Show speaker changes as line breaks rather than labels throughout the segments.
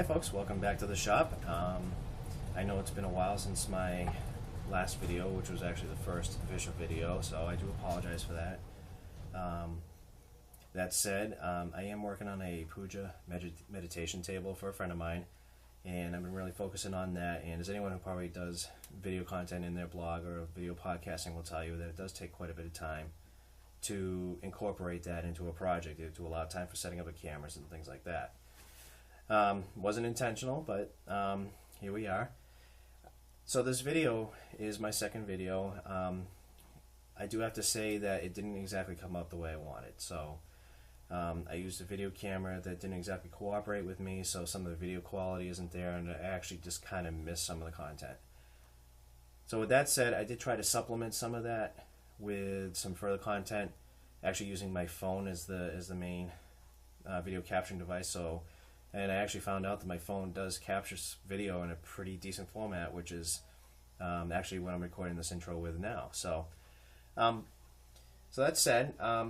Hi folks, welcome back to the shop. I know it's been a while since my last video, which was actually the first official video, so I do apologize for that. That said, I am working on a puja meditation table for a friend of mine, and I've been really focusing on that. And as anyone who probably does video content in their blog or video podcasting will tell you, that it does take quite a bit of time to incorporate that into a project. It to allow time for setting up the cameras and things like that. Wasn't intentional, but here we are. So this video is my second video. I do have to say that it didn't exactly come out the way I wanted. So I used a video camera that didn't exactly cooperate with me, so some of the video quality isn't there, and I actually just kind of missed some of the content. So with that said, I did try to supplement some of that with some further content, actually using my phone as the main video capturing device. And I actually found out that my phone does capture video in a pretty decent format, which is actually what I'm recording this intro with now. So that said, I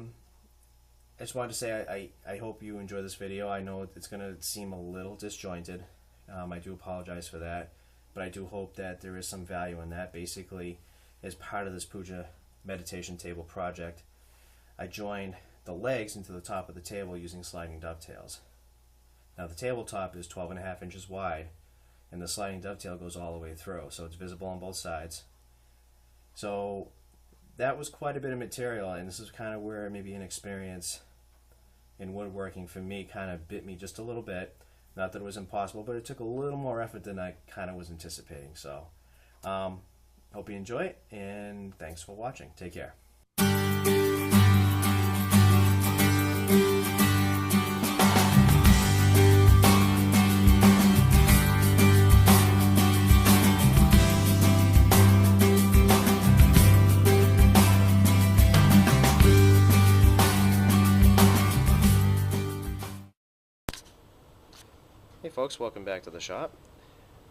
just wanted to say I hope you enjoy this video. I know it's going to seem a little disjointed. I do apologize for that, but I do hope that there is some value in that. Basically, as part of this puja meditation table project, I joined the legs into the top of the table using sliding dovetails. Now the tabletop is 12.5 inches wide, and the sliding dovetail goes all the way through, so it's visible on both sides. So that was quite a bit of material, and this is kind of where maybe an experience in woodworking for me kind of bit me just a little bit. Not that it was impossible, but it took a little more effort than I kind of was anticipating. So hope you enjoy it, and thanks for watching. Take care. Hey folks, welcome back to the shop.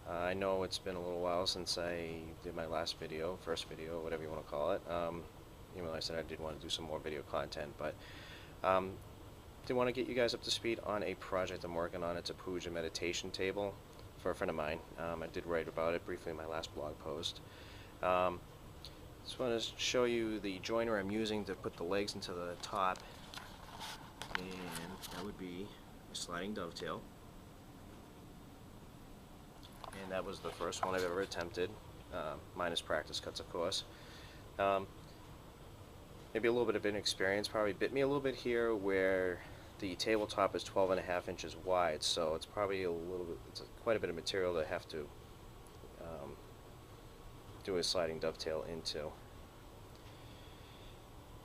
I know it's been a little while since I did my last video, first video, whatever you want to call it. Even though I said I did want to do some more video content, but did want to get you guys up to speed on a project I'm working on. It's a puja meditation table for a friend of mine. I did write about it briefly in my last blog post. Just want to show you the joiner I'm using to put the legs into the top, and that would be a sliding dovetail. And that was the first one I've ever attempted, minus practice cuts, of course. Maybe a little bit of inexperience probably bit me a little bit here, where the tabletop is 12.5 inches wide, so it's probably a little bit, quite a bit of material to have to do a sliding dovetail into.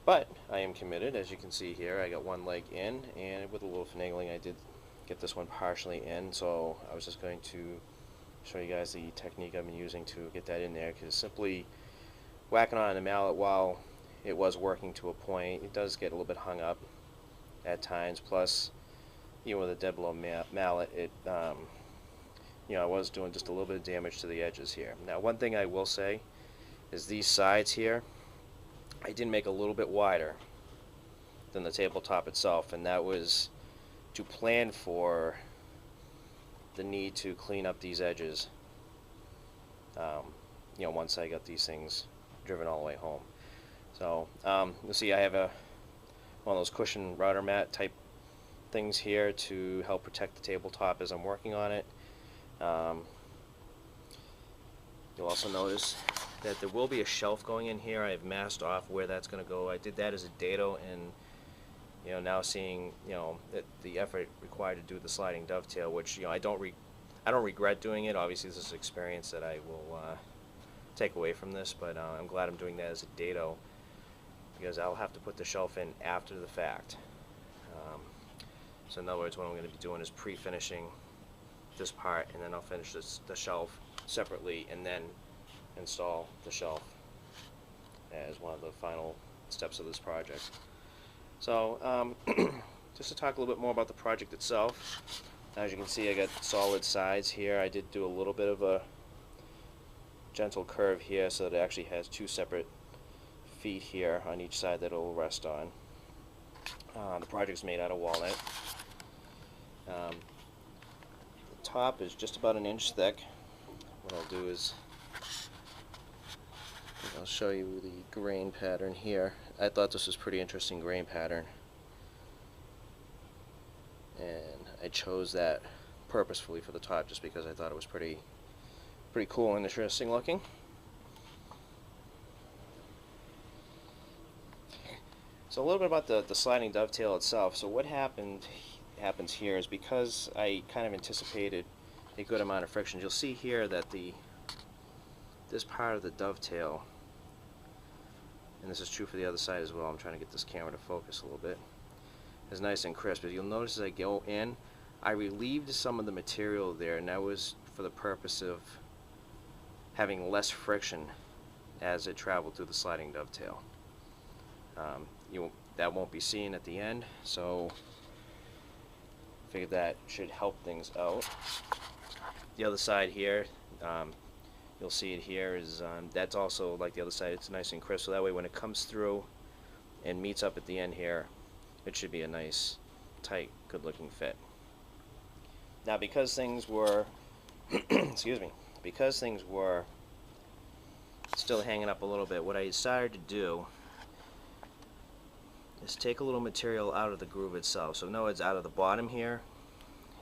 But I am committed, as you can see here. I got one leg in, and with a little finagling I did get this one partially in, so I was just going to show you guys the technique I've been using to get that in there, because simply whacking on the mallet, while it was working to a point, it does get a little bit hung up at times. Plus, even with a dead blow mallet, it I was doing just a little bit of damage to the edges here. Now, one thing I will say is these sides here, I did make a little bit wider than the tabletop itself, and that was to plan for the need to clean up these edges once I got these things driven all the way home. So you'll see I have one of those cushion router mat type things here to help protect the tabletop as I'm working on it. You'll also notice that there will be a shelf going in here. I've masked off where that's going to go. I did that as a dado, and now seeing that the effort required to do the sliding dovetail, which I don't regret doing it. Obviously, this is an experience that I will take away from this, but I'm glad I'm doing that as a dado, because I'll have to put the shelf in after the fact. So in other words, what I'm going to be doing is pre-finishing this part, and then I'll finish the shelf separately, and then install the shelf as one of the final steps of this project. So just to talk a little bit more about the project itself, as you can see, I got solid sides here. I did do a little bit of a gentle curve here, so that it actually has two separate feet here on each side that it will rest on. The project's made out of walnut. The top is just about an inch thick. What I'll do is I'll show you the grain pattern here. I thought this was pretty interesting grain pattern, and I chose that purposefully for the top just because I thought it was pretty cool and interesting looking. So a little bit about the sliding dovetail itself. So what happens here is, because I kind of anticipated a good amount of friction, you'll see here that this part of the dovetail, and this is true for the other side as well, I'm trying to get this camera to focus a little bit, is nice and crisp. As you'll notice as I go in, I relieved some of the material there, and that was for the purpose of having less friction as it traveled through the sliding dovetail. That won't be seen at the end, so I figured that should help things out. The other side here, you'll see it here, is that's also like the other side. It's nice and crisp, so that way when it comes through and meets up at the end here, it should be a nice, tight, good-looking fit. Now, because things were excuse me, because things were still hanging up a little bit, what I decided to do is take a little material out of the groove itself. So no, it's out of the bottom here,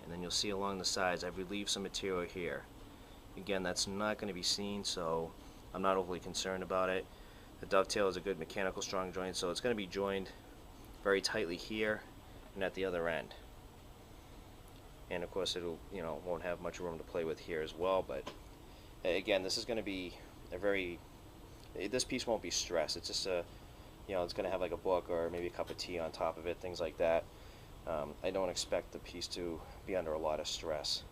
and then you'll see along the sides I've relieved some material here. Again, that's not going to be seen, so I'm not overly concerned about it. The dovetail is a good mechanical strong joint, so it's going to be joined very tightly here and at the other end. And of course it'll, won't have much room to play with here as well, but again, this is going to be this piece won't be stressed. It's just it's going to have like a book or maybe a cup of tea on top of it, things like that. I don't expect the piece to be under a lot of stress.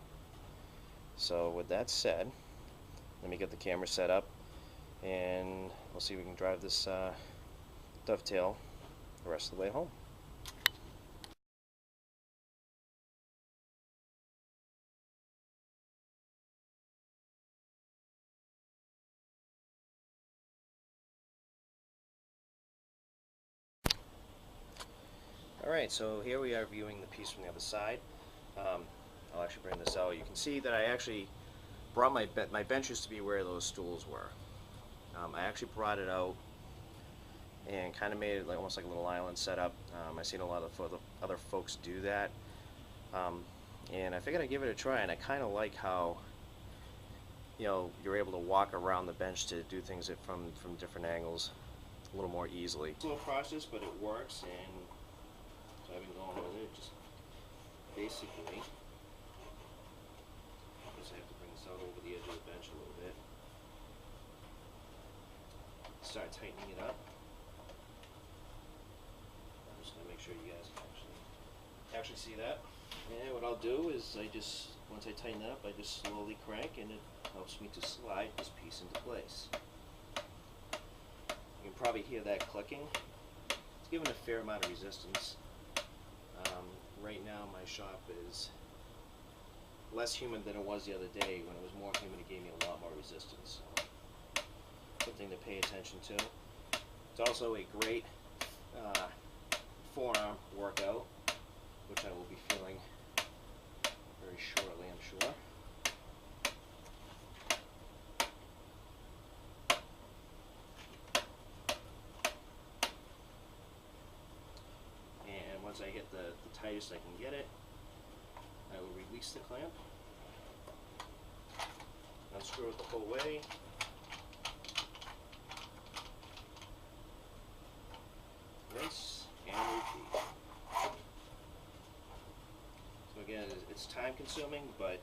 So with that said, let me get the camera set up, and we'll see if we can drive this dovetail the rest of the way home. Alright, so here we are viewing the piece from the other side. I'll actually bring this out. You can see that I actually brought my bench used to be where those stools were. I actually brought it out and kind of made it almost like a little island setup. I've seen a lot of other folks do that, and I figured I'd give it a try. And I kind of like how you're able to walk around the bench to do things from different angles a little more easily. It's a little process, but it works, and so I've been going with it. Just basically, I guess I have to bring this out over the edge of the bench a little bit. Start tightening it up. I'm just gonna make sure you guys can actually see that. And what I'll do is once I tighten it up, I just slowly crank, and it helps me to slide this piece into place. You can probably hear that clicking. It's given a fair amount of resistance. Right now my shop is less humid than it was the other day. When it was more humid, it gave me a lot more resistance. So, something to pay attention to. It's also a great forearm workout, which I will be feeling very shortly, I'm sure. And once I hit the tightest I can get it, I will release the clamp, unscrew it the whole way, rinse and repeat. So again, it's time consuming, but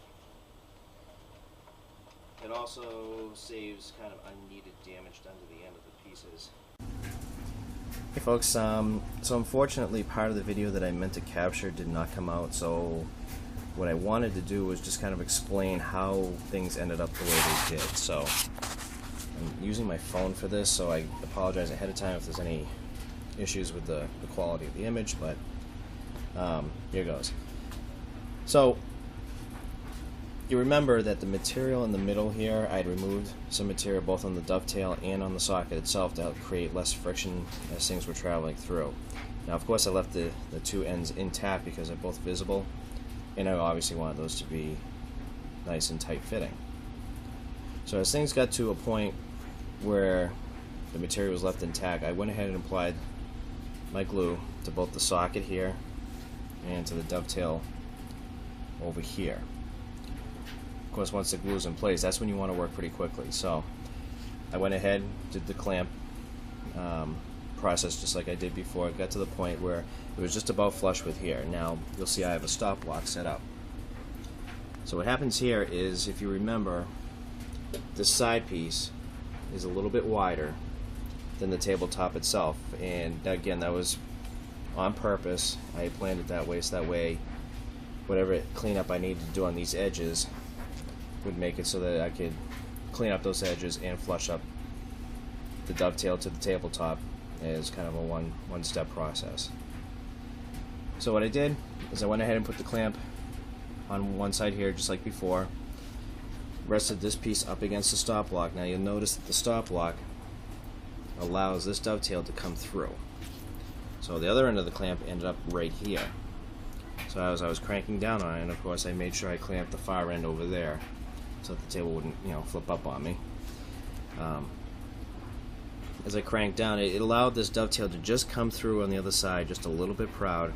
it also saves kind of unneeded damage done to the end of the pieces. Hey folks, so unfortunately part of the video that I meant to capture did not come out, so what I wanted to do was just kind of explain how things ended up the way they did. So I'm using my phone for this, so I apologize ahead of time if there's any issues with the quality of the image, but here goes. So you remember that the material in the middle here, I had removed some material both on the dovetail and on the socket itself to help create less friction as things were traveling through. Now of course I left the two ends intact because they're both visible, and I obviously wanted those to be nice and tight fitting. So as things got to a point where the material was left intact, I went ahead and applied my glue to both the socket here and to the dovetail over here. Of course, once the glue is in place, that's when you want to work pretty quickly. So I went ahead, did the clamp process just like I did before. It got to the point where it was just about flush with here. Now you'll see I have a stop block set up. So what happens here is, if you remember, this side piece is a little bit wider than the tabletop itself, and again, that was on purpose. I planned it that way, so that way whatever cleanup I needed to do on these edges would make it so that I could clean up those edges and flush up the dovetail to the tabletop as kind of a one-step process. So what I did is I went ahead and put the clamp on one side here just like before, rested this piece up against the stop block. Now you'll notice that the stop block allows this dovetail to come through. So the other end of the clamp ended up right here. So as I was cranking down on it, and of course I made sure I clamped the far end over there so that the table wouldn't, flip up on me. As I cranked down, it allowed this dovetail to just come through on the other side, just a little bit proud.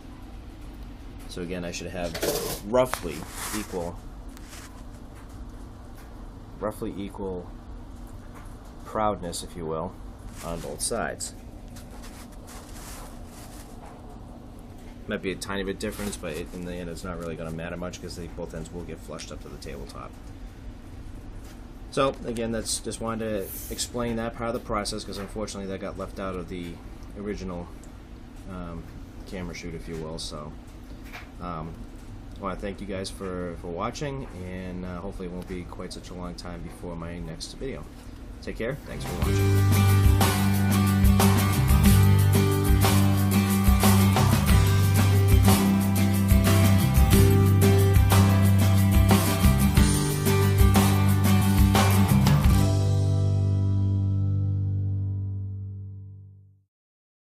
So again, I should have roughly equal proudness, if you will, on both sides. Might be a tiny bit difference, but in the end it's not really going to matter much because both ends will get flushed up to the tabletop. So again, that's just wanted to explain that part of the process, because unfortunately that got left out of the original camera shoot, if you will. So I want to thank you guys for watching, and hopefully it won't be quite such a long time before my next video. Take care. Thanks for watching.